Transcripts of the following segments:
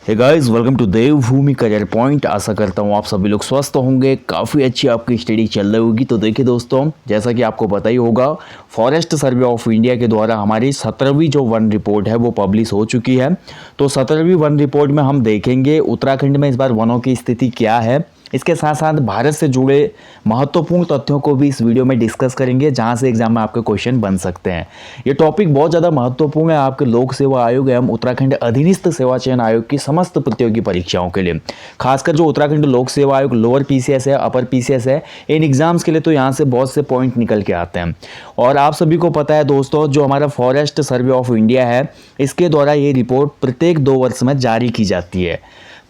Hey guys, welcome to Devbhoomi career point. आशा करता हूँ आप सभी लोग स्वस्थ होंगे, काफ़ी अच्छी आपकी स्टडी चल रही होगी। तो देखिए दोस्तों, जैसा कि आपको पता ही होगा, फॉरेस्ट सर्वे ऑफ इंडिया के द्वारा हमारी 17वीं जो वन रिपोर्ट है वो पब्लिश हो चुकी है। तो 17वीं वन रिपोर्ट में हम देखेंगे उत्तराखंड में इस बार वनों की स्थिति क्या है। इसके साथ साथ भारत से जुड़े महत्वपूर्ण तथ्यों को भी इस वीडियो में डिस्कस करेंगे, जहां से एग्जाम में आपके क्वेश्चन बन सकते हैं। ये टॉपिक बहुत ज़्यादा महत्वपूर्ण है आपके लोक सेवा आयोग एवं उत्तराखंड अधीनस्थ सेवा चयन आयोग की समस्त प्रतियोगी परीक्षाओं के लिए। खासकर जो उत्तराखंड लोक सेवा आयोग लोअर पीसीएस है, अपर पीसीएस है, इन एग्जाम्स के लिए तो यहाँ से बहुत से पॉइंट निकल के आते हैं। और आप सभी को पता है दोस्तों, जो हमारा फॉरेस्ट सर्वे ऑफ इंडिया है, इसके द्वारा ये रिपोर्ट प्रत्येक 2 वर्ष में जारी की जाती है।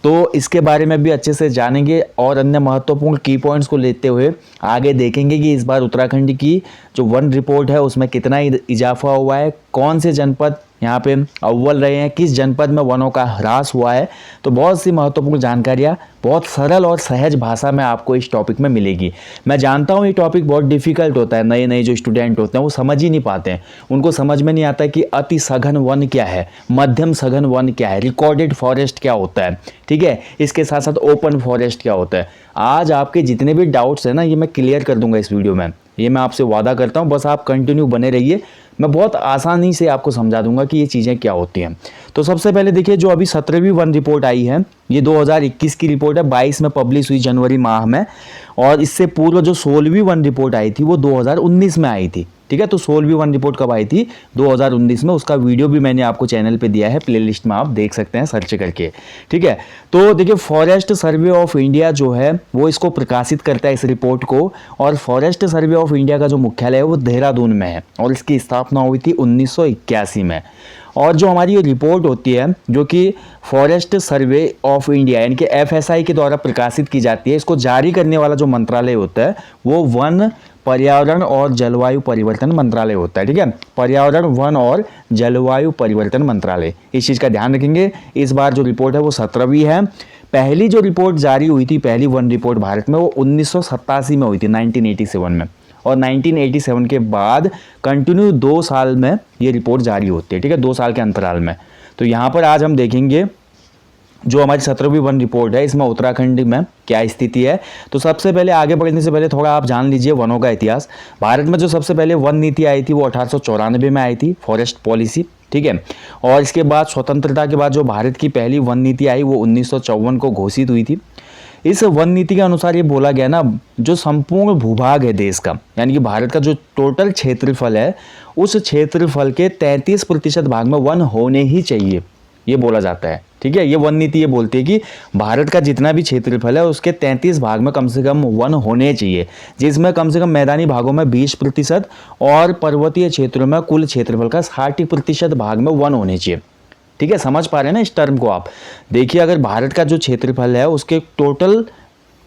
तो इसके बारे में भी अच्छे से जानेंगे और अन्य महत्वपूर्ण की पॉइंट्स को लेते हुए आगे देखेंगे कि इस बार उत्तराखंड की जो वन रिपोर्ट है उसमें कितना इजाफा हुआ है, कौन से जनपद यहाँ पे अव्वल रहे हैं, किस जनपद में वनों का ह्रास हुआ है। तो बहुत सी महत्वपूर्ण जानकारियाँ बहुत सरल और सहज भाषा में आपको इस टॉपिक में मिलेगी। मैं जानता हूँ ये टॉपिक बहुत डिफिकल्ट होता है, नए नए जो स्टूडेंट होते हैं वो समझ ही नहीं पाते हैं। उनको समझ में नहीं आता कि अति सघन वन क्या है, मध्यम सघन वन क्या है, रिकॉर्डेड फॉरेस्ट क्या होता है, ठीक है, इसके साथ साथ ओपन फॉरेस्ट क्या होता है। आज आपके जितने भी डाउट्स हैं ना, ये मैं क्लियर कर दूंगा इस वीडियो में, ये मैं आपसे वादा करता हूँ। बस आप कंटिन्यू बने रहिए, मैं बहुत आसानी से आपको समझा दूंगा कि ये चीज़ें क्या होती हैं। तो सबसे पहले देखिए, जो अभी 17वीं वन रिपोर्ट आई है, ये 2021 की रिपोर्ट है, 22 में पब्लिश हुई जनवरी माह में। और इससे पूर्व जो 16वीं वन रिपोर्ट आई थी वो 2019 में आई थी, ठीक है। तो 16वीं वन रिपोर्ट कब आई थी? 2019 में। उसका वीडियो भी मैंने आपको चैनल पे दिया है, प्लेलिस्ट में आप देख सकते हैं सर्च करके, ठीक है। तो देखिए, फॉरेस्ट सर्वे ऑफ इंडिया जो है वो इसको प्रकाशित करता है, इस रिपोर्ट को। और फॉरेस्ट सर्वे ऑफ इंडिया का जो मुख्यालय है वो देहरादून में है और इसकी स्थापना हुई थी 1981 में। और जो हमारी ये रिपोर्ट होती है, जो कि फॉरेस्ट सर्वे ऑफ इंडिया यानी कि एफएसआई के द्वारा प्रकाशित की जाती है, इसको जारी करने वाला जो मंत्रालय होता है वो वन, पर्यावरण और जलवायु परिवर्तन मंत्रालय होता है, ठीक है। पर्यावरण, वन और जलवायु परिवर्तन मंत्रालय, इस चीज़ का ध्यान रखेंगे। इस बार जो रिपोर्ट है वो 17वीं है। पहली जो रिपोर्ट जारी हुई थी, पहली वन रिपोर्ट भारत में, वो 1987 में हुई थी, 1987 में। और 1987 के बाद कंटिन्यू 2 साल में ये रिपोर्ट जारी होती है, ठीक है, 2 साल के अंतराल में। तो यहाँ पर आज हम देखेंगे जो हमारी 17वीं वन रिपोर्ट है, इसमें उत्तराखंड में क्या स्थिति है। तो सबसे पहले आगे बढ़ने से पहले थोड़ा आप जान लीजिए वनों का इतिहास। भारत में जो सबसे पहले वन नीति आई थी वो 1894 में आई थी, फॉरेस्ट पॉलिसी, ठीक है। और इसके बाद स्वतंत्रता के बाद जो भारत की पहली वन नीति आई वो 1954 को घोषित हुई थी। इस वन नीति के अनुसार ये बोला गया ना, जो संपूर्ण भूभाग है देश का, यानी कि भारत का जो टोटल क्षेत्रफल है, उस क्षेत्रफल के 33% भाग में वन होने ही चाहिए, ये बोला जाता है, ठीक है। ये वन नीति ये बोलती है कि भारत का जितना भी क्षेत्रफल है उसके 33 भाग में कम से कम वन होने चाहिए, जिसमें कम से कम मैदानी भागों में 20% और पर्वतीय क्षेत्रों में कुल क्षेत्रफल का 60% भाग में वन होने चाहिए, ठीक है। समझ पा रहे हैं ना इस टर्म को आप? देखिए, अगर भारत का जो क्षेत्रफल है उसके टोटल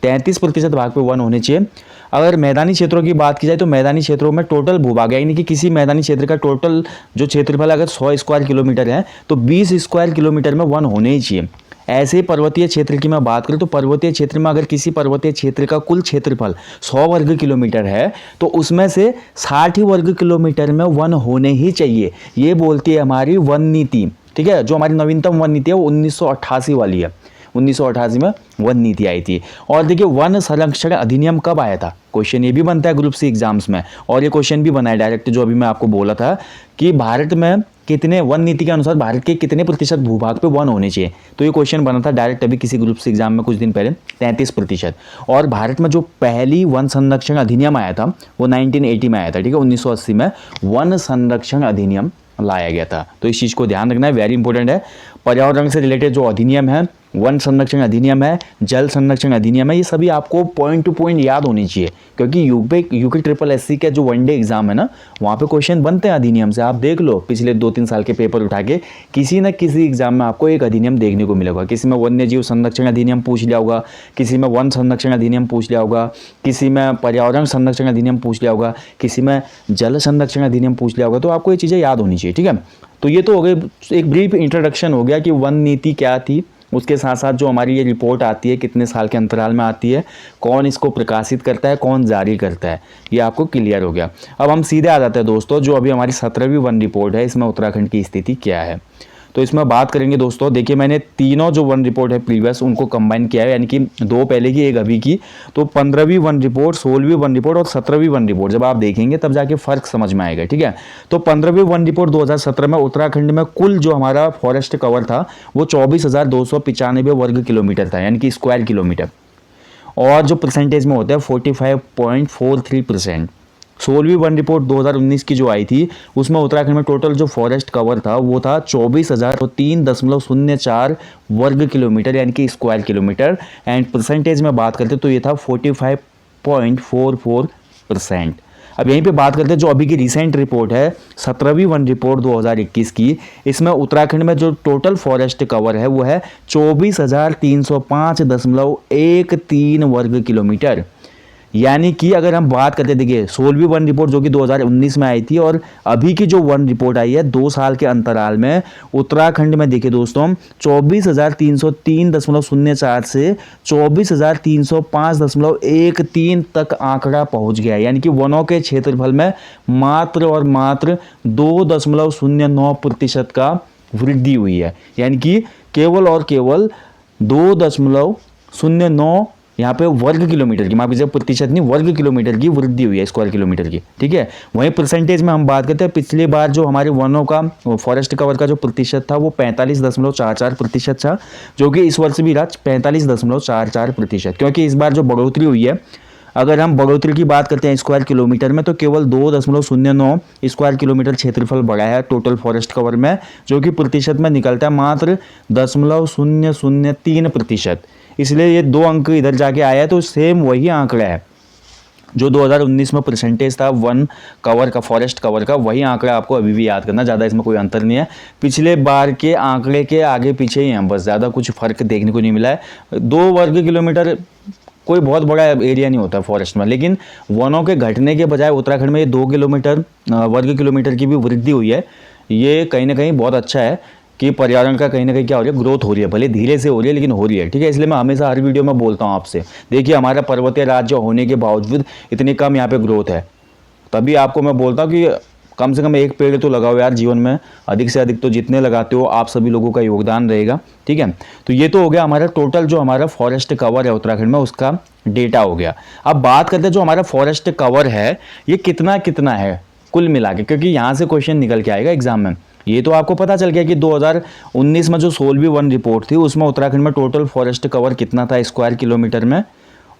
33% भाग पे वन होने चाहिए। अगर मैदानी क्षेत्रों की बात की जाए तो मैदानी क्षेत्रों में टोटल भूभाग है, यानी कि किसी मैदानी क्षेत्र का टोटल जो क्षेत्रफल अगर 100 स्क्वायर किलोमीटर है तो 20 स्क्वायर किलोमीटर में वन होने ही चाहिए। ऐसे पर्वतीय क्षेत्र की मैं बात करूं तो पर्वतीय क्षेत्र में अगर किसी पर्वतीय क्षेत्र का कुल क्षेत्रफल 100 वर्ग किलोमीटर है तो उसमें से 60 वर्ग किलोमीटर में वन होने ही चाहिए, ये बोलती है हमारी वन नीति, ठीक है। जो हमारी नवीनतम वन नीति है वो 1988 वाली है, 1988 में वन नीति आई थी। और देखिए, वन संरक्षण अधिनियम कब आया था? क्वेश्चन ये भी बनता है ग्रुप सी एग्जाम्स में, और ये क्वेश्चन भी बना है डायरेक्ट, जो अभी मैं आपको बोला था कि भारत में कितने, वन नीति के अनुसार भारत के कितने प्रतिशत भूभाग पे वन होने चाहिए। तो ये क्वेश्चन बना था डायरेक्ट अभी किसी ग्रुप सी एग्जाम में कुछ दिन पहले, 33%। और भारत में जो पहली वन संरक्षण अधिनियम आया था वो 1980 में आया था, ठीक है। 1980 में वन संरक्षण अधिनियम लाया गया था। तो इस चीज़ को ध्यान रखना है, वेरी इंपॉर्टेंट है। पर्यावरण से रिलेटेड जो अधिनियम है, वन संरक्षण अधिनियम है, जल संरक्षण अधिनियम है, ये सभी आपको पॉइंट टू पॉइंट याद होनी चाहिए, क्योंकि यूके ट्रिपल एससी का जो वनडे एग्जाम है ना, वहाँ पे क्वेश्चन बनते हैं अधिनियम से। आप देख लो पिछले 2-3 साल के पेपर उठा के, किसी न किसी एग्जाम में आपको एक अधिनियम देखने को मिलेगा। किसी में वन्य जीव संरक्षण अधिनियम पूछ लिया होगा, किसी में वन संरक्षण अधिनियम पूछ लिया होगा, किसी में पर्यावरण संरक्षण अधिनियम पूछ लिया होगा, किसी में जल संरक्षण अधिनियम पूछ लिया होगा। तो आपको ये चीज़ें याद होनी चाहिए, ठीक है। तो ये तो हो गई, एक ब्रीफ इंट्रोडक्शन हो गया कि वन नीति क्या थी। उसके साथ साथ जो हमारी ये रिपोर्ट आती है कितने साल के अंतराल में आती है, कौन इसको प्रकाशित करता है, कौन जारी करता है, ये आपको क्लियर हो गया। अब हम सीधे आ जाते हैं दोस्तों, जो अभी हमारी 17वीं वन रिपोर्ट है, इसमें उत्तराखंड की स्थिति क्या है। तो इसमें बात करेंगे दोस्तों, देखिए मैंने तीनों जो वन रिपोर्ट है प्रीवियस उनको कंबाइन किया है, यानी कि 2 पहले की 1 अभी की। तो 15वीं वन रिपोर्ट, 16वीं वन रिपोर्ट और 17वीं वन रिपोर्ट जब आप देखेंगे तब जाके फर्क समझ में आएगा, ठीक है। तो 15वीं वन रिपोर्ट 2017 में उत्तराखंड में कुल जो हमारा फॉरेस्ट कवर था वो 24,295 वर्ग किलोमीटर था, यानी कि स्क्वायर किलोमीटर, और जो परसेंटेज में होता है 45.43%। 16वीं वन रिपोर्ट 2019 की जो आई थी उसमें उत्तराखंड में टोटल जो फॉरेस्ट कवर था वो था 24,003.04 वर्ग किलोमीटर, यानी कि स्क्वायर किलोमीटर, एंड परसेंटेज में बात करते तो ये था 45.44%। अब यहीं पे बात करते हैं जो अभी की रिसेंट रिपोर्ट है 17वीं वन रिपोर्ट 2021 की। इसमें उत्तराखंड में जो टोटल फॉरेस्ट कवर है वो है 24,305.13 वर्ग किलोमीटर, यानी कि अगर हम बात करते, देखिए 16वीं वन रिपोर्ट जो कि 2019 में आई थी और अभी की जो वन रिपोर्ट आई है 2 साल के अंतराल में, उत्तराखंड में देखिए दोस्तों 24,303.04 से 24,305.13 तक आंकड़ा पहुंच गया है, यानी कि वनों के क्षेत्रफल में मात्र और मात्र 2.09% का वृद्धि हुई है, यानी कि केवल और केवल 2.09 यहाँ पे वर्ग किलोमीटर की, माफ कीजिए प्रतिशत नहीं, वर्ग किलोमीटर की वृद्धि हुई है स्क्वायर किलोमीटर की, ठीक है। वहीं परसेंटेज में हम बात करते हैं, पिछली बार जो हमारे वनों का फॉरेस्ट कवर का जो प्रतिशत था वो 45.44% था, जो कि इस वर्ष भी रहा 45.44%, क्योंकि इस बार जो बढ़ोतरी हुई है, अगर हम बढ़ोतरी की बात करते हैं स्क्वायर किलोमीटर में, तो केवल 2.09 स्क्वायर किलोमीटर क्षेत्रफल बढ़ा है टोटल फॉरेस्ट कवर में, जो कि प्रतिशत में निकलता है मात्र 0.003%। इसलिए ये 2 अंक इधर जाके आया है, तो सेम वही आंकड़ा है जो 2019 में परसेंटेज था वन कवर का, फॉरेस्ट कवर का, वही आंकड़ा आपको अभी भी याद करना, ज़्यादा इसमें कोई अंतर नहीं है। पिछले बार के आंकड़े के आगे पीछे ही हैं, बस ज़्यादा कुछ फर्क देखने को नहीं मिला है। 2 वर्ग किलोमीटर कोई बहुत बड़ा एरिया नहीं होता फॉरेस्ट में, लेकिन वनों के घटने के बजाय उत्तराखंड में ये 2 वर्ग किलोमीटर की भी वृद्धि हुई है। ये कहीं ना कहीं बहुत अच्छा है कि पर्यावरण का कहीं ना कहीं क्या हो रही है, ग्रोथ हो रही है, भले धीरे से हो रही है लेकिन हो रही है, ठीक है। इसलिए मैं हमेशा हर वीडियो में बोलता हूँ आपसे, देखिए हमारा पर्वतीय राज्य होने के बावजूद इतनी कम यहाँ पे ग्रोथ है, तभी आपको मैं बोलता हूँ कि कम से कम 1 पेड़ तो लगाओ यार जीवन में, अधिक से अधिक तो जितने लगाते हो आप सभी लोगों का योगदान रहेगा, ठीक है। तो ये तो हो गया हमारा टोटल जो हमारा फॉरेस्ट कवर है उत्तराखंड में, उसका डेटा हो गया। अब बात करते हैं जो हमारा फॉरेस्ट कवर है ये कितना कितना है कुल मिला के, क्योंकि यहाँ से क्वेश्चन निकल के आएगा एग्जाम में। ये तो आपको पता चल गया कि 2019 में जो 16वीं वन रिपोर्ट थी उसमें उत्तराखंड में टोटल फॉरेस्ट कवर कितना था स्क्वायर किलोमीटर में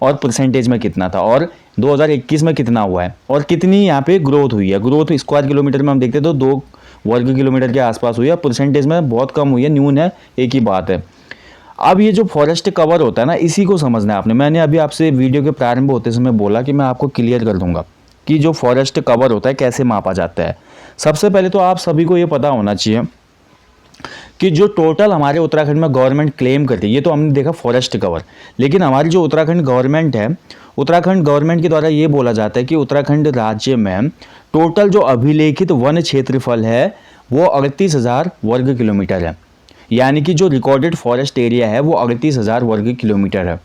और परसेंटेज में कितना था, और 2021 में कितना हुआ है और कितनी यहाँ पे ग्रोथ हुई है। ग्रोथ स्क्वायर किलोमीटर में हम देखते हैं तो 2 वर्ग किलोमीटर के आसपास हुई है, परसेंटेज में बहुत कम हुई है, न्यून है, एक ही बात है। अब ये जो फॉरेस्ट कवर होता है ना, इसी को समझना है आपने। मैंने अभी आपसे वीडियो के प्रारंभ होते समय बोला कि मैं आपको क्लियर कर दूंगा कि जो फॉरेस्ट कवर होता है कैसे मापा जाता है। सबसे पहले तो आप सभी को ये पता होना चाहिए कि जो टोटल हमारे उत्तराखंड में गवर्नमेंट क्लेम करती है, ये तो हमने देखा फॉरेस्ट कवर, लेकिन हमारी जो उत्तराखंड गवर्नमेंट है, उत्तराखंड गवर्नमेंट के द्वारा ये बोला जाता है कि उत्तराखंड राज्य में टोटल जो अभिलेखित वन क्षेत्रफल है वो 38,000 वर्ग किलोमीटर है, यानी कि जो रिकॉर्डेड फॉरेस्ट एरिया है वो 38,000 वर्ग किलोमीटर है।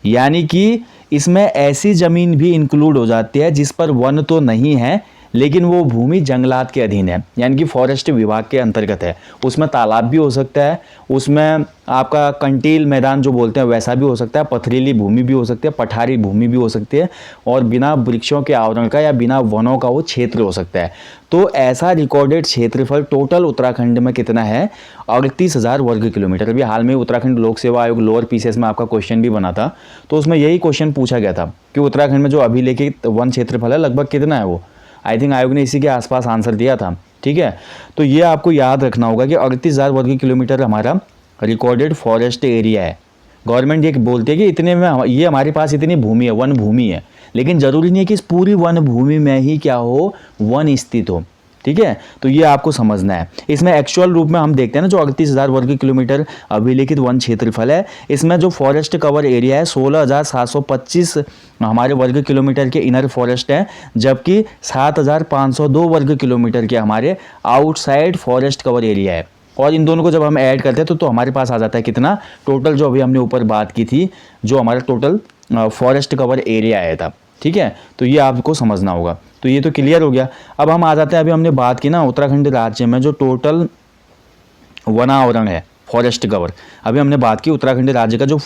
यानी कि इसमें ऐसी ज़मीन भी इंक्लूड हो जाती है जिस पर वन तो नहीं है लेकिन वो भूमि जंगलात के अधीन है, यानी कि फॉरेस्ट विभाग के अंतर्गत है। उसमें तालाब भी हो सकता है, उसमें आपका कंटील मैदान जो बोलते हैं वैसा भी हो सकता है, पथरीली भूमि भी हो सकती है, पठारी भूमि भी हो सकती है, और बिना वृक्षों के आवरण का या बिना वनों का वो क्षेत्र हो सकता है। तो ऐसा रिकॉर्डेड क्षेत्रफल टोटल उत्तराखंड में कितना है, 38,000 वर्ग किलोमीटर। अभी हाल में उत्तराखंड लोक सेवा आयोग लोअर पीसीएस में आपका क्वेश्चन भी बना था, तो उसमें यही क्वेश्चन पूछा गया था कि उत्तराखंड में जो अभिलेखित वन क्षेत्रफल है लगभग कितना है। वो आई थिंक आयोग ने इसी के आसपास आंसर दिया था, ठीक है। तो ये आपको याद रखना होगा कि 38,000 वर्ग किलोमीटर हमारा रिकॉर्डेड फॉरेस्ट एरिया है। गवर्नमेंट ये बोलती है कि इतने में ये हमारे पास इतनी भूमि है, वन भूमि है, लेकिन जरूरी नहीं है कि इस पूरी वन भूमि में ही क्या हो, वन स्थित हो, ठीक है। तो ये आपको समझना है। इसमें एक्चुअल रूप में हम देखते हैं ना, जो 38,000 वर्ग किलोमीटर अभिलेखित वन क्षेत्रफल है, इसमें जो फॉरेस्ट कवर एरिया है 16,725 हमारे वर्ग किलोमीटर के इनर फॉरेस्ट है, जबकि 7,502 वर्ग किलोमीटर के हमारे आउटसाइड फॉरेस्ट कवर एरिया है। और इन दोनों को जब हम ऐड करते हैं तो हमारे पास आ जाता है कितना, टोटल जो अभी हमने ऊपर बात की थी, जो हमारा टोटल फॉरेस्ट कवर एरिया आया था, ठीक है। तो ये आपको समझना होगा। तो ये तो क्लियर हो गया। अब हम आ जाते हैं, अभी हमने बात की ना उत्तराखंड राज्य में जो टोटल वन आवरण है फॉरेस्ट कवर। अभी हमने बात की उत्तराखंड राज्य का जो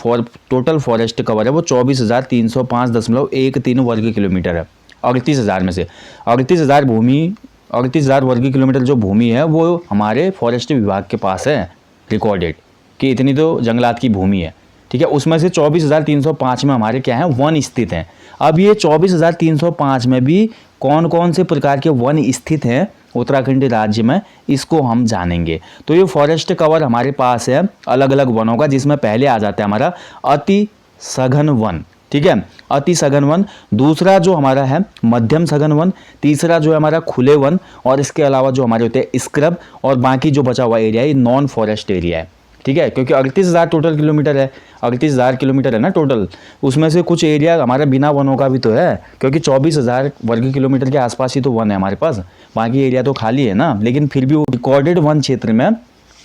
टोटल फॉरेस्ट कवर है वो 24,305.13 वर्ग किलोमीटर है। 38,000 में से 38,000 वर्ग किलोमीटर जो भूमि है वो हमारे फॉरेस्ट विभाग के पास है रिकॉर्डेड, कि इतनी तो जंगलात की भूमि है। ठीक है, उसमें से 24,305 में हमारे क्या है, वन स्थित हैं। अब ये 24,305 में भी कौन कौन से प्रकार के वन स्थित हैं उत्तराखंड राज्य में, इसको हम जानेंगे। तो ये फॉरेस्ट कवर हमारे पास है अलग अलग वनों का, जिसमें पहले आ जाता है हमारा अति सघन वन। ठीक है, अति सघन वन। दूसरा जो हमारा है मध्यम सघन वन। तीसरा जो है हमारा खुले वन। और इसके अलावा जो हमारे होते हैं स्क्रब, और बाकी जो बचा हुआ एरिया है नॉन फॉरेस्ट एरिया है। ठीक है, क्योंकि 38,000 टोटल किलोमीटर है, 38,000 किलोमीटर है ना टोटल, उसमें से कुछ एरिया हमारा बिना वनों का भी तो है, क्योंकि 24,000 वर्ग किलोमीटर के आसपास ही तो वन है हमारे पास, बाकी एरिया तो खाली है ना। लेकिन फिर भी वो रिकॉर्डेड वन क्षेत्र में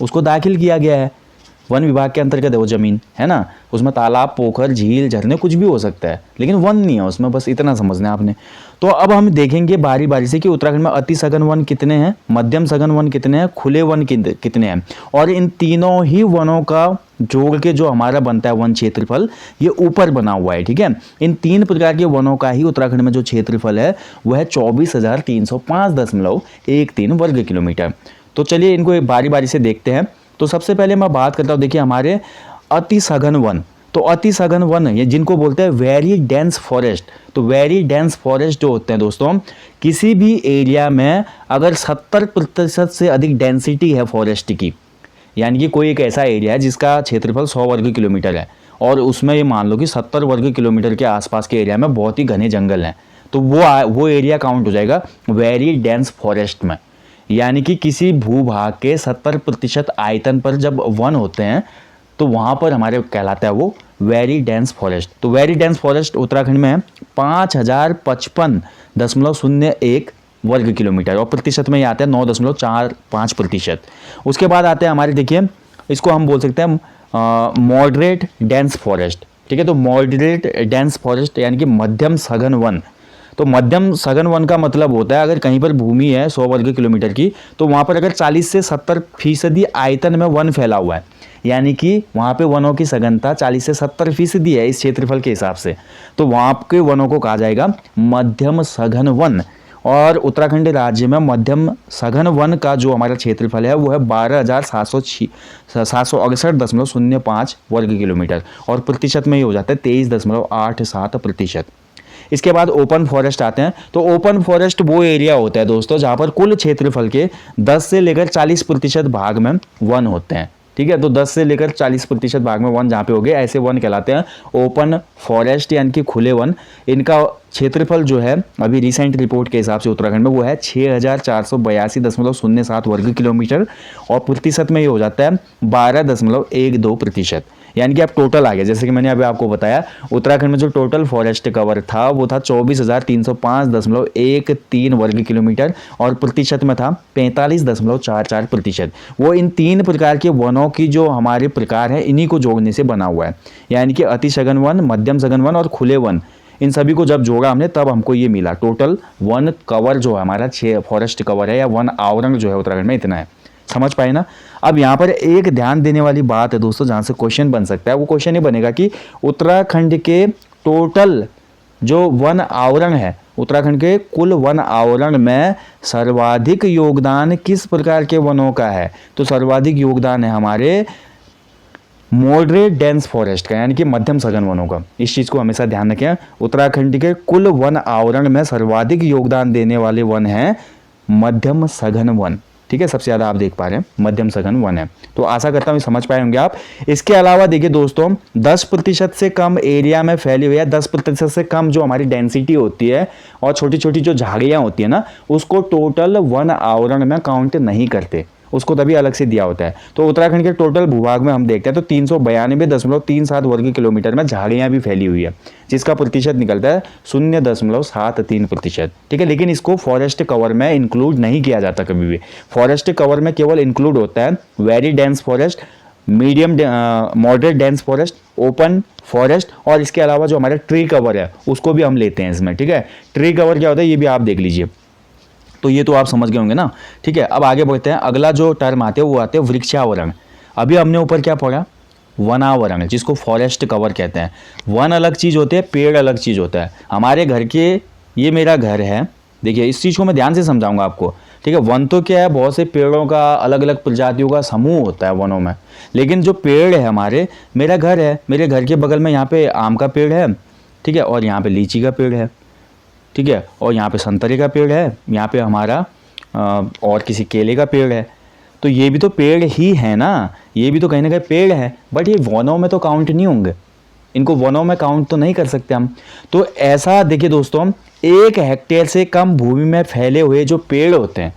उसको दाखिल किया गया है, वन विभाग के अंतर्गत है वो जमीन, है ना। उसमें तालाब, पोखर, झील, झरने कुछ भी हो सकता है, लेकिन वन नहीं है उसमें, बस इतना समझना है आपने। तो अब हम देखेंगे बारी बारी से कि उत्तराखंड में अति सघन वन कितने हैं, मध्यम सघन वन कितने हैं, खुले वन कितने हैं, और इन तीनों ही वनों का जोड़ के जो हमारा बनता है वन क्षेत्रफल, ये ऊपर बना हुआ है। ठीक है, इन तीन प्रकार के वनों का ही उत्तराखंड में जो क्षेत्रफल है वह है 24,305.13 वर्ग किलोमीटर। तो चलिए इनको बारी बारी से देखते हैं। तो सबसे पहले मैं बात करता हूँ, देखिए हमारे अति सघन वन। तो अति सघन वन ये जिनको बोलते हैं वेरी डेंस फॉरेस्ट। तो वेरी डेंस फॉरेस्ट जो होते हैं दोस्तों, किसी भी एरिया में अगर 70% से अधिक डेंसिटी है फॉरेस्ट की, यानी कि कोई एक ऐसा एरिया है जिसका क्षेत्रफल 100 वर्ग किलोमीटर है, और उसमें ये मान लो कि 70 वर्ग किलोमीटर के आसपास के एरिया में बहुत ही घने जंगल हैं, तो वो एरिया काउंट हो जाएगा वेरी डेंस फॉरेस्ट में। यानी कि किसी भूभाग के 70% आयतन पर जब वन होते हैं तो वहाँ पर हमारे कहलाता है वो वेरी डेंस फॉरेस्ट। तो वेरी डेंस फॉरेस्ट उत्तराखंड में है 5,055.01 वर्ग किलोमीटर, और प्रतिशत में ये आता है 9.45%। उसके बाद आते हैं हमारे, देखिए इसको हम बोल सकते हैं मॉडरेट डेंस फॉरेस्ट। ठीक है, तो मॉडरेट डेंस फॉरेस्ट यानी कि मध्यम सघन वन। तो मध्यम सघन वन का मतलब होता है अगर कहीं पर भूमि है 100 वर्ग किलोमीटर की, तो वहाँ पर अगर 40 से 70% आयतन में वन फैला हुआ है, यानी कि वहाँ पे वनों की सघनता 40 से 70% है इस क्षेत्रफल के हिसाब से, तो वहाँ के वनों को कहा जाएगा मध्यम सघन वन। और उत्तराखंड राज्य में मध्यम सघन वन का जो हमारा क्षेत्रफल है वो है 12,768.05 वर्ग किलोमीटर, और प्रतिशत में ये हो जाता है 23.87%। इसके बाद ओपन फॉरेस्ट आते हैं। तो ओपन फॉरेस्ट वो एरिया होता है दोस्तों जहाँ पर कुल क्षेत्रफल के 10 से लेकर 40% भाग में वन होते हैं। ठीक है, तो 10 से लेकर 40% भाग में वन जहाँ पे हो गए, ऐसे वन कहलाते हैं ओपन फॉरेस्ट यानी कि खुले वन। इनका क्षेत्रफल जो है अभी रिसेंट रिपोर्ट के हिसाब से उत्तराखंड में वो है 6,482.07 वर्ग किलोमीटर, और प्रतिशत में ये हो जाता है 12.12%। यानी कि आप टोटल आ गया, जैसे कि मैंने अभी आपको बताया उत्तराखंड में जो टोटल फॉरेस्ट कवर था वो था 24,305.13 वर्ग किलोमीटर, और प्रतिशत में था 45.44%। वो इन तीन प्रकार के वनों की जो हमारे प्रकार है इन्हीं को जोड़ने से बना हुआ है, यानी कि अति सघन वन, मध्यम सघन वन और खुले वन, इन सभी को जब जोड़ा हमने तब हमको ये मिला। टोटल वन कवर जो है हमारा 6 फॉरेस्ट कवर है या वन आवरण जो है उत्तराखंड में इतना है। समझ पाए ना। अब यहाँ पर एक ध्यान देने वाली बात है दोस्तों, जहाँ से क्वेश्चन बन सकता है, वो क्वेश्चन ये बनेगा कि उत्तराखंड के टोटल जो वन आवरण है, उत्तराखंड के कुल वन आवरण में सर्वाधिक योगदान किस प्रकार के वनों का है। तो सर्वाधिक योगदान है हमारे मॉडरेट डेंस फॉरेस्ट का, यानी कि मध्यम सघन वनों का। इस चीज़ को हमेशा ध्यान रखें। उत्तराखंड के कुल वन आवरण में सर्वाधिक योगदान देने वाले वन हैं मध्यम सघन वन। ठीक है, सबसे ज़्यादा आप देख पा रहे हैं मध्यम सघन वन है। तो आशा करता हूँ समझ पाए होंगे आप। इसके अलावा देखिए दोस्तों 10% से कम एरिया में फैली हुई है, 10% से कम जो हमारी डेंसिटी होती है और छोटी छोटी जो झाड़ियाँ होती है ना, उसको टोटल वन आवरण में काउंट नहीं करते, उसको तभी अलग से दिया होता है। तो उत्तराखंड के टोटल भूभाग में हम देखते हैं तो 392.37 वर्ग किलोमीटर में झाड़ियाँ भी फैली हुई है, जिसका प्रतिशत निकलता है 0.73%। ठीक है, लेकिन इसको फॉरेस्ट कवर में इंक्लूड नहीं किया जाता कभी भी। फॉरेस्ट कवर में केवल इंक्लूड होता है very dense forest, medium moderate dense forest, open forest, और इसके अलावा जो हमारा ट्री कवर है उसको भी हम लेते हैं इसमें। ठीक है, ट्री कवर क्या होता है ये भी आप देख लीजिए। तो ये तो आप समझ गए होंगे ना। ठीक है, अब आगे बढ़ते हैं। अगला जो टर्म आते हैं वो आते हैं वृक्षावरण। अभी हमने ऊपर क्या पढ़ा, वनावरण, जिसको फॉरेस्ट कवर कहते हैं। वन अलग चीज़ होती है, पेड़ अलग चीज़ होता है। हमारे घर के, ये मेरा घर है, देखिए इस चीज़ को मैं ध्यान से समझाऊंगा आपको। ठीक है, वन तो क्या है, बहुत से पेड़ों का, अलग अलग प्रजातियों का समूह होता है वनों में। लेकिन जो पेड़ है हमारे, मेरा घर है, मेरे घर के बगल में यहाँ पे आम का पेड़ है, ठीक है, और यहाँ पे लीची का पेड़ है, ठीक है, और यहाँ पे संतरे का पेड़ है, यहाँ पे हमारा और किसी केले का पेड़ है। तो ये भी तो पेड़ ही है ना, ये भी तो कहीं ना कहीं पेड़ है, बट ये वनों में तो काउंट नहीं होंगे, इनको वनों में काउंट तो नहीं कर सकते हम। तो ऐसा देखिए दोस्तों, 1 हेक्टेयर से कम भूमि में फैले हुए जो पेड़ होते हैं,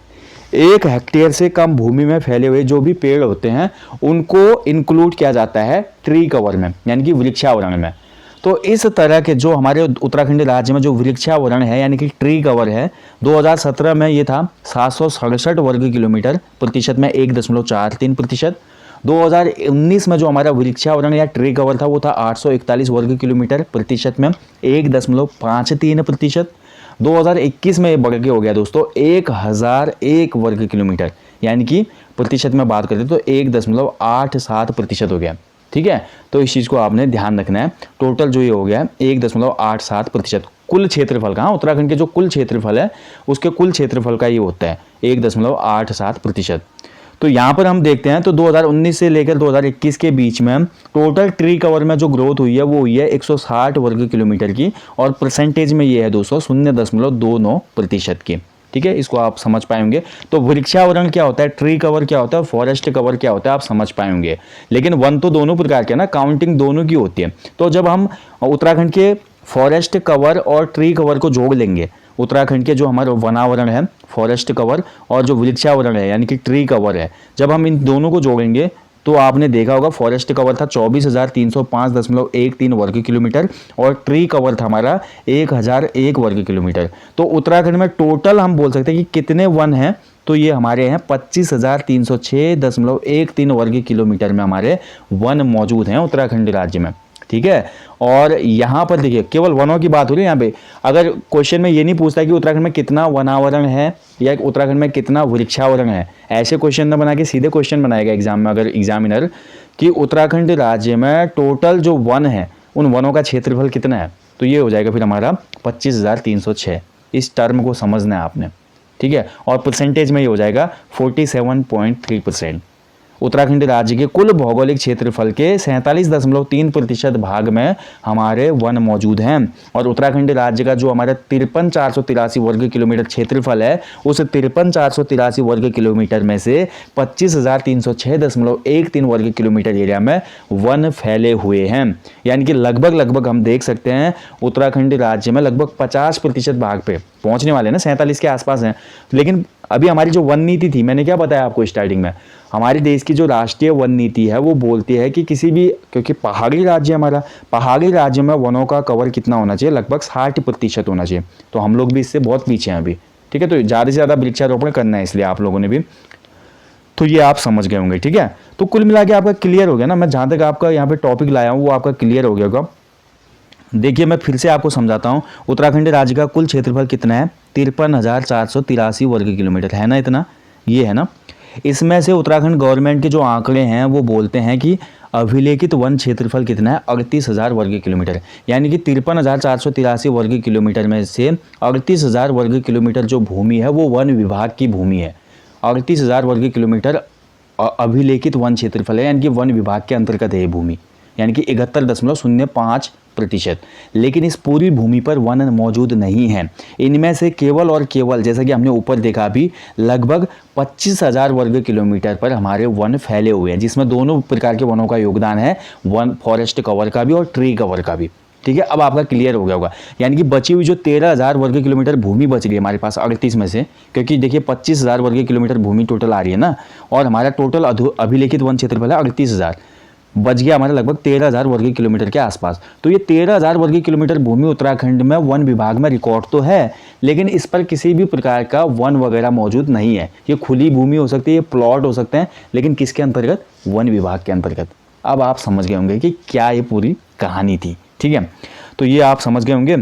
1 हेक्टेयर से कम भूमि में फैले हुए जो भी पेड़ होते हैं, उनको इंक्लूड किया जाता है ट्री कवर में, यानी कि वृक्षावरण में। तो इस तरह के जो हमारे उत्तराखंड राज्य में जो वृक्षावरण है यानी कि ट्री कवर है, 2017 में ये था 767 वर्ग किलोमीटर, प्रतिशत में 1.43%। 2019 में जो हमारा वृक्षावरण या ट्री कवर था वो था 841 वर्ग किलोमीटर, प्रतिशत में 1.53%। 2021 में ये बढ़ के हो गया दोस्तों 1001 वर्ग किलोमीटर, यानी कि प्रतिशत में बात करते तो 1.87% हो गया। ठीक है, तो इस चीज़ को आपने ध्यान रखना है। टोटल जो ये हो गया 1.87% कुल क्षेत्रफल का, उत्तराखंड के जो कुल क्षेत्रफल है उसके कुल क्षेत्रफल का ये होता है 1.87%। तो यहाँ पर हम देखते हैं तो 2019 से लेकर 2021 के बीच में टोटल ट्री कवर में जो ग्रोथ हुई है वो हुई है 160 वर्ग किलोमीटर की, और परसेंटेज में ये है दोस्तों 0.29% की। ठीक है, इसको आप समझ पाएंगे। तो वृक्षावरण क्या होता है, ट्री कवर क्या होता है, फॉरेस्ट कवर क्या होता है, आप समझ पाएंगे। लेकिन वन तो दोनों प्रकार के ना, काउंटिंग दोनों की होती है। तो जब हम उत्तराखंड के फॉरेस्ट कवर और ट्री कवर को जोड़ लेंगे, उत्तराखंड के जो हमारा वनावरण है फॉरेस्ट कवर और जो वृक्षावरण है यानी कि ट्री कवर है, जब हम इन दोनों को जोड़ेंगे तो आपने देखा होगा फॉरेस्ट कवर था 24,305.13 वर्ग किलोमीटर और ट्री कवर था हमारा 1001 वर्ग किलोमीटर। तो उत्तराखंड में टोटल हम बोल सकते हैं कि कितने वन हैं, तो ये हमारे हैं 25,306.13 वर्ग किलोमीटर में हमारे वन मौजूद हैं उत्तराखंड राज्य में। ठीक है, और यहाँ पर देखिए केवल वनों की बात हो रही है। यहाँ पे अगर क्वेश्चन में ये नहीं पूछता कि उत्तराखंड में कितना वनावरण है या उत्तराखंड में कितना वृक्षावरण है, ऐसे क्वेश्चन न बना के सीधे क्वेश्चन बनाएगा एग्जाम में अगर एग्जामिनर कि उत्तराखंड राज्य में टोटल जो वन है उन वनों का क्षेत्रफल कितना है, तो ये हो जाएगा फिर हमारा 25,306। इस टर्म को समझना है आपने। ठीक है, और परसेंटेज में ये हो जाएगा 47.3%। उत्तराखंड राज्य के कुल भौगोलिक क्षेत्रफल के 47.3% भाग में हमारे वन मौजूद हैं। और उत्तराखंड राज्य का जो हमारा 53,483 वर्ग किलोमीटर क्षेत्रफल है, उस 53,483 वर्ग किलोमीटर में से 25,306.13 वर्ग किलोमीटर एरिया में वन फैले हुए हैं। यानी कि लगभग हम देख सकते हैं उत्तराखंड राज्य में लगभग 50% भाग पे पहुंचने वाले ना, 47 के आसपास हैं। लेकिन अभी हमारी जो वन नीति थी, मैंने क्या बताया आपको स्टार्टिंग में, हमारे देश की जो राष्ट्रीय वन नीति है वो बोलती है कि किसी भी, क्योंकि पहाड़ी राज्य हमारा, पहाड़ी राज्य में वनों का कवर कितना होना चाहिए, लगभग 60% होना चाहिए। तो हम लोग भी इससे बहुत पीछे हैं अभी। ठीक है, तो ज़्यादा से ज़्यादा वृक्षारोपण करना है इसलिए आप लोगों ने भी, तो ये आप समझ गए होंगे। ठीक है, तो कुल मिला के आपका क्लियर हो गया ना, मैं जहाँ तक आपका यहाँ पे टॉपिक लाया हूँ वो आपका क्लियर हो गया होगा। देखिए मैं फिर से आपको समझाता हूँ, उत्तराखंड राज्य का कुल क्षेत्रफल कितना है, 53,483 वर्ग किलोमीटर है ना, इतना ये है ना। इसमें से उत्तराखंड गवर्नमेंट के जो आंकड़े हैं वो बोलते हैं कि अभिलेखित वन क्षेत्रफल कितना है, 38,000 वर्ग किलोमीटर। यानी कि 53,483 वर्ग किलोमीटर में से 38,000 वर्ग किलोमीटर जो भूमि है वो वन विभाग की भूमि है। 38,000 वर्ग किलोमीटर अभिलेखित वन क्षेत्रफल है, यानी कि वन विभाग के अंतर्गत है ये भूमि, यानी कि 71.05%। लेकिन इस पूरी भूमि पर वन मौजूद नहीं है। इनमें से केवल और केवल, जैसा कि हमने ऊपर देखा अभी, लगभग 25,000 वर्ग किलोमीटर पर हमारे वन फैले हुए हैं, जिसमें दोनों प्रकार के वनों का योगदान है, वन फॉरेस्ट कवर का भी और ट्री कवर का भी। ठीक है, अब आपका क्लियर हो गया होगा। यानी कि बची हुई जो 13,000 वर्ग किलोमीटर भूमि बच गई हमारे पास 38 में से, क्योंकि देखिए 25,000 वर्ग किलोमीटर भूमि टोटल आ रही है ना, और हमारा टोटल अभिलेखित वन क्षेत्रफल है 38,000, बच गया हमारा लगभग 13,000 वर्ग किलोमीटर के आसपास। तो ये 13,000 वर्ग किलोमीटर भूमि उत्तराखंड में वन विभाग में रिकॉर्ड तो है, लेकिन इस पर किसी भी प्रकार का वन वगैरह मौजूद नहीं है। ये खुली भूमि हो सकती है, ये प्लॉट हो सकते हैं, लेकिन किसके अंतर्गत, वन विभाग के अंतर्गत। अब आप समझ गए होंगे कि क्या ये पूरी कहानी थी। ठीक है, तो ये आप समझ गए होंगे।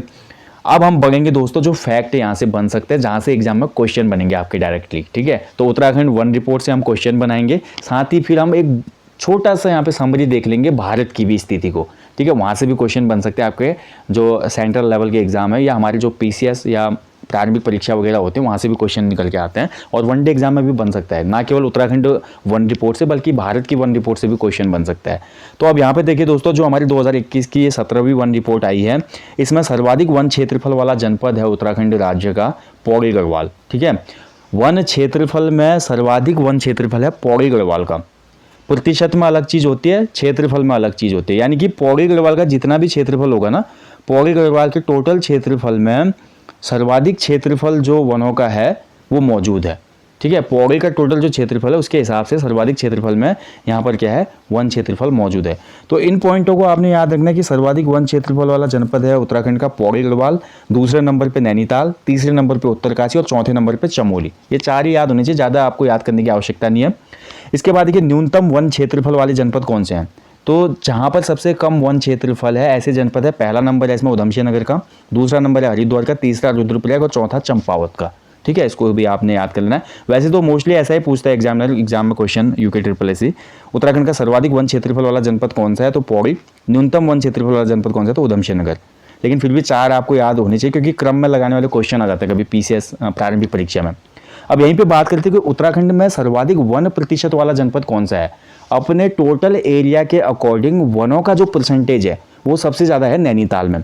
अब हम बढ़ेंगे दोस्तों, जो फैक्ट यहाँ से बन सकते हैं, जहाँ से एग्जाम में क्वेश्चन बनेंगे आपके डायरेक्टली, ठीक है। तो उत्तराखंड वन रिपोर्ट से हम क्वेश्चन बनाएंगे, साथ ही फिर हम एक छोटा सा यहाँ पे समरी देख लेंगे भारत की भी स्थिति को, ठीक है। वहाँ से भी क्वेश्चन बन सकते हैं आपके जो सेंट्रल लेवल के एग्जाम है, या हमारे जो पीसीएस या प्रारंभिक परीक्षा वगैरह होते हैं, वहाँ से भी क्वेश्चन निकल के आते हैं, और वनडे एग्जाम में भी बन सकता है, ना केवल उत्तराखंड वन रिपोर्ट से बल्कि भारत की वन रिपोर्ट से भी क्वेश्चन बन सकता है। तो अब यहाँ पे देखिए दोस्तों, जो हमारी 2021 की ये 17वीं वन रिपोर्ट आई है, इसमें सर्वाधिक वन क्षेत्रफल वाला जनपद है उत्तराखंड राज्य का पौड़ी गढ़वाल, ठीक है। वन क्षेत्रफल में सर्वाधिक वन क्षेत्रफल है पौड़ी गढ़वाल का। प्रतिशत में अलग चीज़ होती है, क्षेत्रफल में अलग चीज़ होती है, यानी कि पौड़ी गढ़वाल का जितना भी क्षेत्रफल होगा ना, पौड़ी गढ़वाल के टोटल क्षेत्रफल में सर्वाधिक क्षेत्रफल जो वनों का है वो मौजूद है, ठीक है। पौड़ी का टोटल जो क्षेत्रफल है उसके हिसाब से सर्वाधिक क्षेत्रफल में यहाँ पर क्या है, वन क्षेत्रफल मौजूद है। तो इन पॉइंटों को आपने याद रखना कि सर्वाधिक वन क्षेत्रफल वाला जनपद है उत्तराखंड का पौड़ी गढ़वाल, दूसरे नंबर पे नैनीताल, तीसरे नंबर पे उत्तरकाशी और चौथे नंबर पे चमोली। ये चार ही याद होने चाहिए, ज़्यादा आपको याद करने की आवश्यकता नहीं है। इसके बाद देखिए न्यूनतम वन क्षेत्रफल वाले जनपद कौन से हैं। तो जहाँ पर सबसे कम वन क्षेत्रफल है ऐसे जनपद है, पहला नंबर है इसमें उधमसिंह नगर का, दूसरा नंबर है हरिद्वार का, तीसरा रुद्रप्रयाग और चौथा चंपावत का, ठीक है। इसको भी आपने याद कर लेना है। वैसे तो मोस्टली ऐसा ही पूछता है एग्जामिनर एग्जाम में क्वेश्चन यूके SSC, उत्तराखंड का सर्वाधिक वन क्षेत्रफल वाला जनपद कौन सा है, तो पौड़ी। न्यूनतम वन क्षेत्रफल वाला जनपद कौन सा है, तो उधमसिंह नगर। लेकिन फिर भी चार आपको याद होने चाहिए, क्योंकि क्रम में लगाने वाले क्वेश्चन आ जाते हैं कभी पीसीएस प्रारंभिक परीक्षा में। अब यहीं पे बात करते हैं कि उत्तराखंड में सर्वाधिक वन प्रतिशत वाला जनपद कौन सा है। अपने टोटल एरिया के अकॉर्डिंग वनों का जो परसेंटेज है वो सबसे ज़्यादा है नैनीताल में।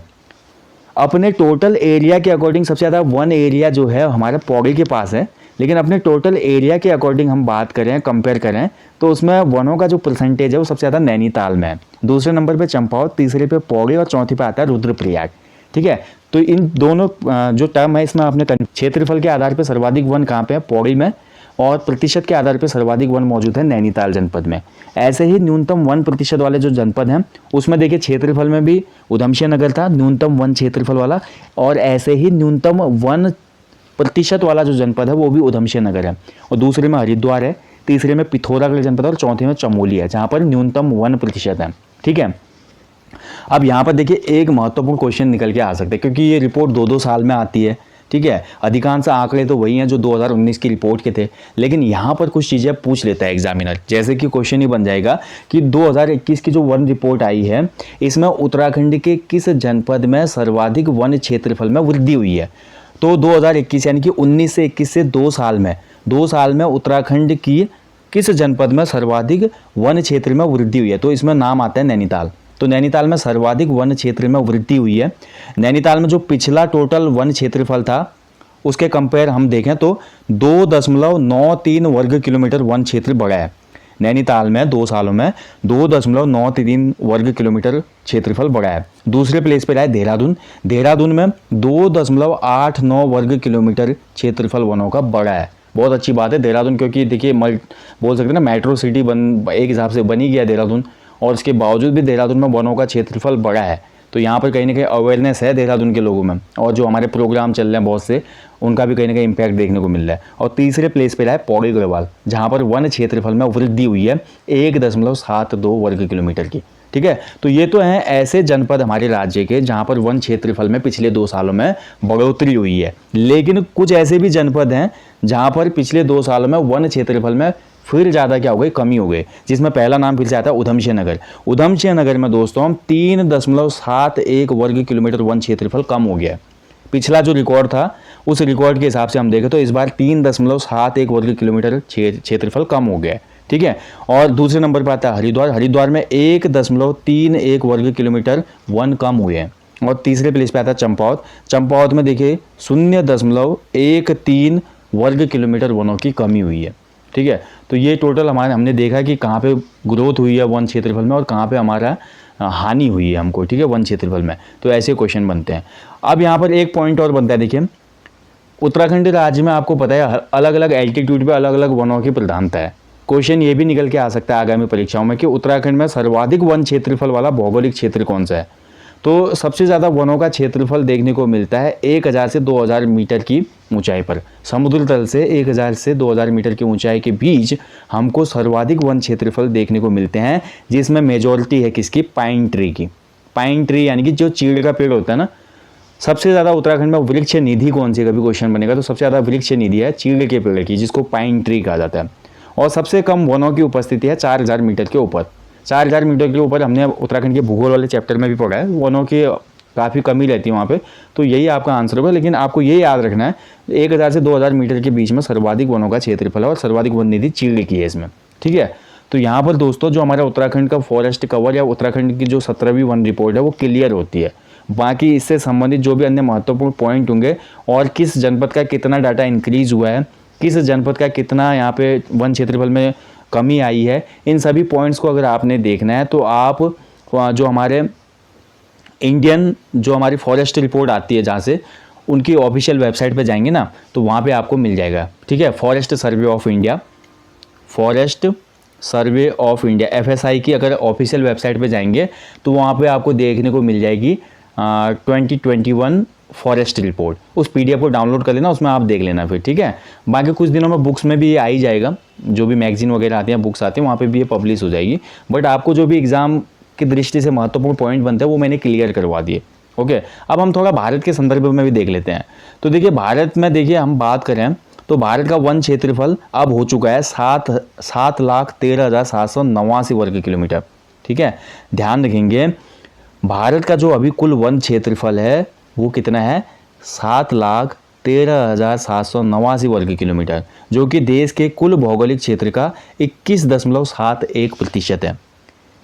अपने टोटल एरिया के अकॉर्डिंग सबसे ज़्यादा वन एरिया जो है हमारे पौड़ी के पास है, लेकिन अपने टोटल एरिया के अकॉर्डिंग हम बात करें, कंपेयर करें, तो उसमें वनों का जो परसेंटेज है वो सबसे ज़्यादा नैनीताल में है। दूसरे नंबर पे चंपावत, तीसरे पे पौड़ी और चौथे पे आता है रुद्रप्रयाग, ठीक है। तो इन दोनों जो टर्म है इसमें आपने क्षेत्रफल के आधार पर सर्वाधिक वन कहाँ पे है, पौड़ी में, और प्रतिशत के आधार पर सर्वाधिक वन मौजूद है नैनीताल जनपद में। ऐसे ही न्यूनतम वन प्रतिशत वाले जो जनपद हैं उसमें देखिए क्षेत्रफल में भी उधमसिंह नगर था न्यूनतम वन क्षेत्रफल वाला, और ऐसे ही न्यूनतम वन प्रतिशत वाला जो जनपद है वो भी उधमसिंह नगर है, और दूसरे में हरिद्वार है, तीसरे में पिथौरागढ़ जनपद और चौथे में चमोली है, जहाँ पर न्यूनतम वन प्रतिशत है, ठीक है। अब यहाँ पर देखिए एक महत्वपूर्ण क्वेश्चन निकल के आ सकते हैं, क्योंकि ये रिपोर्ट 2-2 साल में आती है, ठीक है। अधिकांश आंकड़े तो वही हैं जो 2019 की रिपोर्ट के थे, लेकिन यहाँ पर कुछ चीज़ें पूछ लेता है एग्जामिनर। जैसे कि क्वेश्चन ही बन जाएगा कि 2021 की जो वन रिपोर्ट आई है इसमें उत्तराखंड के किस जनपद में सर्वाधिक वन क्षेत्रफल में वृद्धि हुई है। तो 2021 यानी कि 19 से 21 से 2 साल में उत्तराखंड की किस जनपद में सर्वाधिक वन क्षेत्र में वृद्धि हुई है। तो इसमें नाम आता है नैनीताल। तो नैनीताल में सर्वाधिक वन क्षेत्र में वृद्धि हुई है। नैनीताल में जो पिछला टोटल वन क्षेत्रफल था उसके कंपेयर हम देखें तो 2.93 वर्ग किलोमीटर वन क्षेत्र बढ़ा है। नैनीताल में 2 सालों में 2.93 वर्ग किलोमीटर क्षेत्रफल बढ़ा है। दूसरे प्लेस पर आए देहरादून में 2.89 वर्ग किलोमीटर क्षेत्रफल वनों का बढ़ा है। बहुत अच्छी बात है देहरादून, क्योंकि देखिए बोल सकते हैं ना मेट्रो सिटी एक हिसाब से बनी गया देहरादून, और इसके बावजूद भी देहरादून में वनों का क्षेत्रफल बढ़ा है। तो यहाँ पर कहीं ना कहीं अवेयरनेस है देहरादून के लोगों में, और जो हमारे प्रोग्राम चल रहे हैं बहुत से उनका भी कहीं ना कहीं इम्पैक्ट देखने को मिल रहा है। और तीसरे प्लेस पर है पौड़ी गढ़वाल, जहाँ पर वन क्षेत्रफल में वृद्धि हुई है 1.72 वर्ग किलोमीटर की, ठीक है। तो ये तो हैं ऐसे जनपद हमारे राज्य के जहाँ पर वन क्षेत्रफल में पिछले 2 सालों में बढ़ोतरी हुई है। लेकिन कुछ ऐसे भी जनपद हैं जहाँ पर पिछले 2 सालों में वन क्षेत्रफल में फिर ज़्यादा क्या हो गई, कमी हो गई, जिसमें पहला नाम फिर से आता है उधमसिंह नगर। उधमसिंह नगर में दोस्तों 3.71 वर्ग किलोमीटर वन क्षेत्रफल कम हो गया है। पिछला जो रिकॉर्ड था उस रिकॉर्ड के हिसाब से हम देखें तो इस बार 3.71 वर्ग किलोमीटर क्षेत्रफल कम हो गया है, ठीक है। और दूसरे नंबर पर आता है हरिद्वार में 1.31 वर्ग किलोमीटर वन कम हुए हैं। और तीसरे प्लेस पे आता है चंपावत में देखिए 0.13 वर्ग किलोमीटर वनों की कमी हुई है, ठीक है। तो ये टोटल हमने देखा कि कहाँ पे ग्रोथ हुई है वन क्षेत्रफल में और कहाँ पे हमारा हानि हुई है हमको, ठीक है, वन क्षेत्रफल में। तो ऐसे क्वेश्चन बनते हैं। अब यहाँ पर एक पॉइंट और बनता है, देखिए उत्तराखंड राज्य में आपको पता है अलग अलग एल्टीट्यूड पे अलग अलग वनों की प्रधानता है। क्वेश्चन ये भी निकल के आ सकता है आगामी परीक्षाओं में कि उत्तराखंड में सर्वाधिक वन क्षेत्रफल वाला भौगोलिक क्षेत्र कौन सा है। तो सबसे ज़्यादा वनों का क्षेत्रफल देखने को मिलता है 1000 से 2000 मीटर की ऊंचाई पर। समुद्र तल से 1000 से 2000 मीटर की ऊंचाई के बीच हमको सर्वाधिक वन क्षेत्रफल देखने को मिलते हैं, जिसमें मेजॉरिटी है किसकी, पाइन ट्री की। पाइन ट्री यानी कि जो चीड़ का पेड़ होता है ना, सबसे ज़्यादा उत्तराखंड में वृक्ष निधि कौन सी, कभी क्वेश्चन बनेगा तो सबसे ज़्यादा वृक्ष निधि है चीड़ के पेड़ की, जिसको पाइन ट्री कहा जाता है। और सबसे कम वनों की उपस्थिति है 4000 मीटर के ऊपर। 4000 मीटर के ऊपर हमने उत्तराखंड के भूगोल वाले चैप्टर में भी पढ़ा है, वनों की काफ़ी कमी रहती है वहाँ पे, तो यही आपका आंसर होगा। लेकिन आपको ये याद रखना है 1000 से 2000 मीटर के बीच में सर्वाधिक वनों का क्षेत्रफल है और सर्वाधिक वन निधि चीड़ की है इसमें, ठीक है। तो यहाँ पर दोस्तों जो हमारा उत्तराखंड का फॉरेस्ट कवर या उत्तराखंड की जो 17वीं वन रिपोर्ट है वो क्लियर होती है। बाकी इससे संबंधित जो भी अन्य महत्वपूर्ण पॉइंट होंगे और किस जनपद का कितना डाटा इंक्रीज हुआ है, किस जनपद का कितना यहाँ पे वन क्षेत्रफल में कमी आई है, इन सभी पॉइंट्स को अगर आपने देखना है तो आप जो हमारे इंडियन जो हमारी फॉरेस्ट रिपोर्ट आती है जहाँ से, उनकी ऑफिशियल वेबसाइट पे जाएंगे ना तो वहाँ पे आपको मिल जाएगा, ठीक है। Forest survey of India, forest survey of India FSI की अगर ऑफिशियल वेबसाइट पे जाएंगे तो वहाँ पे आपको देखने को मिल जाएगी 2021 फॉरेस्ट रिपोर्ट। उस PDF को डाउनलोड कर लेना, उसमें आप देख लेना फिर, ठीक है। बाकी कुछ दिनों में बुक्स में भी ये आ ही जाएगा, जो भी मैगजीन वगैरह आती हैं, बुक्स आती हैं, वहाँ पे भी ये पब्लिश हो जाएगी। बट आपको जो भी एग्जाम की दृष्टि से महत्वपूर्ण पॉइंट बनते हैं वो मैंने क्लियर करवा दिए, ओके। अब हम थोड़ा भारत के संदर्भ में भी देख लेते हैं। तो देखिए भारत में देखिए हम बात करें तो भारत का वन क्षेत्रफल अब हो चुका है 7,13,789 वर्ग किलोमीटर, ठीक है। ध्यान रखेंगे भारत का जो अभी कुल वन क्षेत्रफल है वो कितना है, 7,13,789 वर्ग किलोमीटर, जो कि देश के कुल भौगोलिक क्षेत्र का 21.71% है।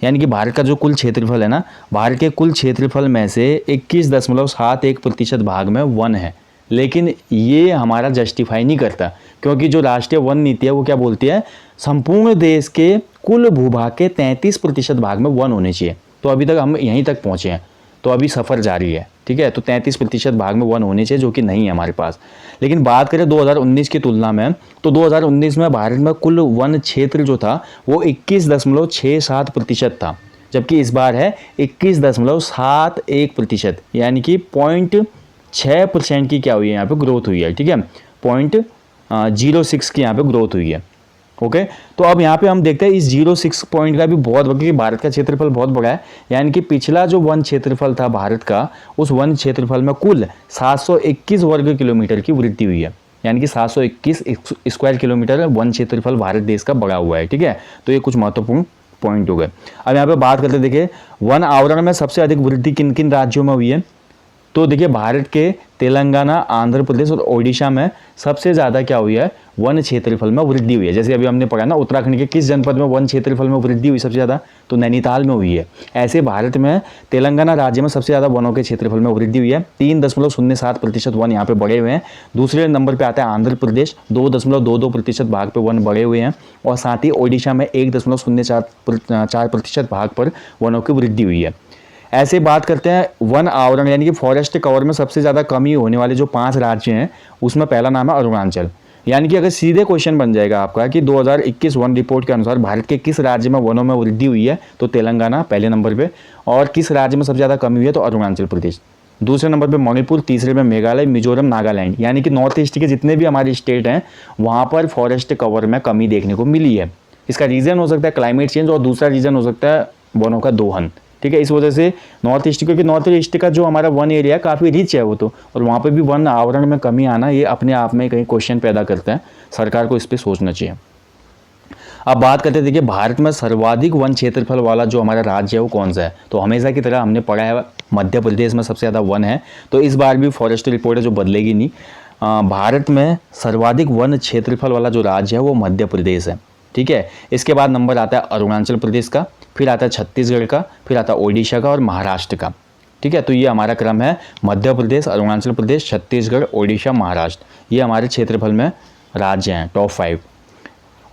यानी कि भारत का जो कुल क्षेत्रफल है ना, भारत के कुल क्षेत्रफल में से 21.71% भाग में वन है। लेकिन ये हमारा जस्टिफाई नहीं करता, क्योंकि जो राष्ट्रीय वन नीति है वो क्या बोलती है, संपूर्ण देश के कुल भूभाग के 33% भाग में वन होने चाहिए। तो अभी तक हम यहीं तक पहुँचे हैं, तो अभी सफ़र जारी है, ठीक है। तो 33% भाग में वन होने चाहिए, जो कि नहीं है हमारे पास। लेकिन बात करें 2019 की तुलना में, तो 2019 में भारत में कुल वन क्षेत्र जो था वो 21.67% था, जबकि इस बार है 21.71%, यानी कि 0.6% की क्या हुई है यहाँ पे ग्रोथ हुई है, ठीक है। 0.06 की यहाँ पे ग्रोथ हुई है, ओके। तो अब यहाँ पे हम देखते हैं इस 0.6 पॉइंट का भी बहुत बड़ा, क्योंकि भारत का क्षेत्रफल बहुत बड़ा है। यानी कि पिछला जो वन क्षेत्रफल था भारत का, उस वन क्षेत्रफल में कुल 721 वर्ग किलोमीटर की वृद्धि हुई है। यानी कि 721 स्क्वायर किलोमीटर वन क्षेत्रफल भारत देश का बढ़ा हुआ है, ठीक है। तो ये कुछ महत्वपूर्ण पॉइंट हो गए। अब यहाँ पे बात करते देखिए वन आवरण में सबसे अधिक वृद्धि किन किन राज्यों में हुई है। तो देखिए भारत के तेलंगाना, आंध्र प्रदेश और ओडिशा में सबसे ज़्यादा क्या हुई है, वन क्षेत्रफल में वृद्धि हुई है। जैसे अभी हमने पढ़ा ना उत्तराखंड के किस जनपद में वन क्षेत्रफल में वृद्धि हुई सबसे ज़्यादा, तो नैनीताल में हुई है। ऐसे भारत में तेलंगाना राज्य में सबसे ज़्यादा वनों के क्षेत्रफल में वृद्धि हुई है, 3.07% वन यहाँ पे बढ़े हुए हैं। दूसरे नंबर पर आता है आंध्र प्रदेश, 2.22% भाग पर वन बढ़े हुए हैं। और साथ ही ओडिशा में 1.04% भाग पर वनों की वृद्धि हुई है। ऐसे बात करते हैं वन आवरण यानी कि फॉरेस्ट कवर में सबसे ज़्यादा कमी होने वाले जो 5 राज्य हैं, उसमें पहला नाम है अरुणाचल। यानी कि अगर सीधे क्वेश्चन बन जाएगा आपका कि 2021 वन रिपोर्ट के अनुसार भारत के किस राज्य में वनों में वृद्धि हुई है, तो तेलंगाना पहले नंबर पे, और किस राज्य में सबसे ज़्यादा कमी हुई है, तो अरुणाचल प्रदेश। दूसरे नंबर पे मणिपुर, तीसरे में मेघालय, मिजोरम, नागालैंड। यानी कि नॉर्थ ईस्ट के जितने भी हमारे स्टेट हैं वहाँ पर फॉरेस्ट कवर में कमी देखने को मिली है। इसका रीज़न हो सकता है क्लाइमेट चेंज, और दूसरा रीज़न हो सकता है वनों का दोहन, ठीक है। इस वजह से नॉर्थ ईस्ट, क्योंकि नॉर्थ ईस्ट का जो हमारा वन एरिया काफ़ी रिच है वो तो, और वहाँ पे भी वन आवरण में कमी आना ये अपने आप में कहीं क्वेश्चन पैदा करता है। सरकार को इस पर सोचना चाहिए। अब बात करते हैं देखिए भारत में सर्वाधिक वन क्षेत्रफल वाला जो हमारा राज्य है वो कौन सा है। तो हमेशा की तरह हमने पढ़ा है मध्य प्रदेश में सबसे ज़्यादा वन है, तो इस बार भी फॉरेस्ट रिपोर्ट है जो बदलेगी नहीं। भारत में सर्वाधिक वन क्षेत्रफल वाला जो राज्य है वो मध्य प्रदेश है, ठीक है। इसके बाद नंबर आता है अरुणाचल प्रदेश का, फिर आता है छत्तीसगढ़ का, फिर आता है ओडिशा का और महाराष्ट्र का, ठीक है। तो ये हमारा क्रम है, मध्य प्रदेश, अरुणाचल प्रदेश, छत्तीसगढ़, ओडिशा, महाराष्ट्र, ये हमारे क्षेत्रफल में राज्य हैं टॉप 5।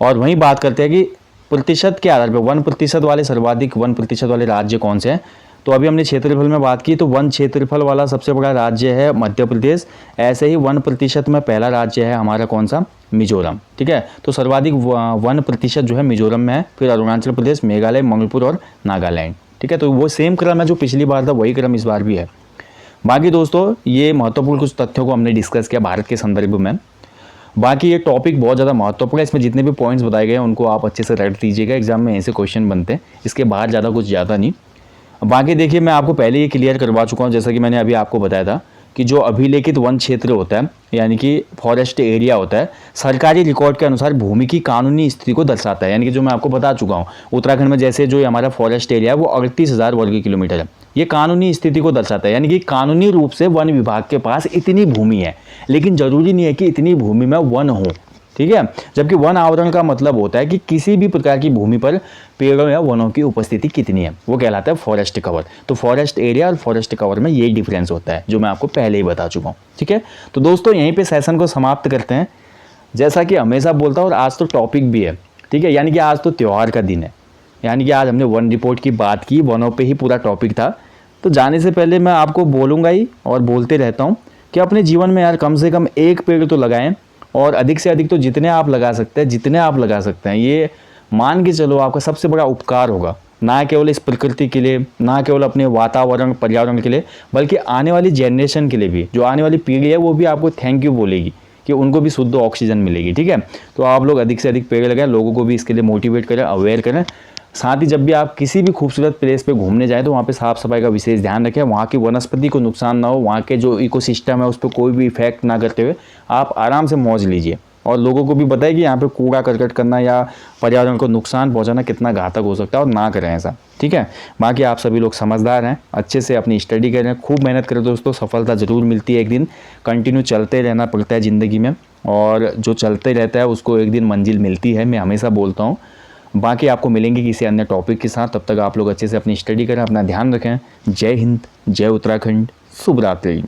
और वहीं बात करते हैं कि प्रतिशत के आधार पर 1% वाले सर्वाधिक 1% वाले राज्य कौन से हैं। तो अभी हमने क्षेत्रफल में बात की, तो वन क्षेत्रफल वाला सबसे बड़ा राज्य है मध्य प्रदेश। ऐसे ही 1% में पहला राज्य है हमारा कौन सा, मिजोरम, ठीक है। तो सर्वाधिक 1% जो है मिजोरम में है, फिर अरुणाचल प्रदेश, मेघालय, मणिपुर और नागालैंड, ठीक है। तो वो सेम क्रम है जो पिछली बार था, वही क्रम इस बार भी है। बाकी दोस्तों ये महत्वपूर्ण कुछ तथ्यों को हमने डिस्कस किया भारत के संदर्भ में। बाकी ये टॉपिक बहुत ज़्यादा महत्वपूर्ण है, इसमें जितने भी पॉइंट्स बताए गए हैं उनको आप अच्छे से रट लीजिएगा, एग्जाम में ऐसे क्वेश्चन बनते हैं, इसके बाहर ज़्यादा कुछ ज़्यादा नहीं। बाकी देखिए मैं आपको पहले ही क्लियर करवा चुका हूँ, जैसा कि मैंने अभी आपको बताया था कि जो अभिलेखित वन क्षेत्र होता है यानी कि फॉरेस्ट एरिया होता है, सरकारी रिकॉर्ड के अनुसार भूमि की कानूनी स्थिति को दर्शाता है। यानी कि जो मैं आपको बता चुका हूँ, उत्तराखंड में जैसे जो हमारा फॉरेस्ट एरिया है वो 38,000 वर्ग किलोमीटर है। ये कानूनी स्थिति को दर्शाता है, यानी कि कानूनी रूप से वन विभाग के पास इतनी भूमि है, लेकिन जरूरी नहीं है कि इतनी भूमि में वन हो, ठीक है। जबकि वन आवरण का मतलब होता है कि किसी भी प्रकार की भूमि पर पेड़ों या वनों की उपस्थिति कितनी है, वो कहलाता है फॉरेस्ट कवर। तो फॉरेस्ट एरिया और फॉरेस्ट कवर में यही डिफरेंस होता है, जो मैं आपको पहले ही बता चुका हूँ, ठीक है। तो दोस्तों यहीं पे सेशन को समाप्त करते हैं। जैसा कि हमेशा बोलता हूँ, और आज तो टॉपिक भी है, ठीक है, यानी कि आज तो त्यौहार का दिन है, यानी कि आज हमने वन रिपोर्ट की बात की, वनों पे ही पूरा टॉपिक था। तो जाने से पहले मैं आपको बोलूँगा ही और बोलते रहता हूँ कि अपने जीवन में यार कम से कम एक पेड़ तो लगाएं, और अधिक से अधिक तो जितने आप लगा सकते हैं, ये मान के चलो आपका सबसे बड़ा उपकार होगा, ना केवल इस प्रकृति के लिए, ना केवल अपने वातावरण पर्यावरण के लिए, बल्कि आने वाली जनरेशन के लिए भी। जो आने वाली पीढ़ी है वो भी आपको थैंक यू बोलेगी कि उनको भी शुद्ध ऑक्सीजन मिलेगी, ठीक है। तो आप लोग अधिक से अधिक पेड़ लगाएं, लोगों को भी इसके लिए मोटिवेट करें, अवेयर करें। साथ ही जब भी आप किसी भी खूबसूरत प्लेस पे घूमने जाएं तो वहाँ पे साफ सफाई का विशेष ध्यान रखें, वहाँ की वनस्पति को नुकसान ना हो, वहाँ के जो इकोसिस्टम है उस पर कोई भी इफेक्ट ना करते हुए आप आराम से मौज लीजिए। और लोगों को भी बताएं कि यहाँ पे कूड़ा करकट करना या पर्यावरण को नुकसान पहुँचाना कितना घातक हो सकता है, और ना करें ऐसा, ठीक है। बाकी आप सभी लोग समझदार हैं, अच्छे से अपनी स्टडी करें, खूब मेहनत करें दोस्तों, सफलता ज़रूर मिलती है एक दिन। कंटिन्यू चलते रहना पड़ता है ज़िंदगी में, और जो चलते रहता है उसको एक दिन मंजिल मिलती है, मैं हमेशा बोलता हूँ। बाकी आपको मिलेंगे किसी अन्य टॉपिक के साथ, तब तक आप लोग अच्छे से अपनी स्टडी करें, अपना ध्यान रखें। जय हिंद, जय उत्तराखंड, शुभ रात्रि।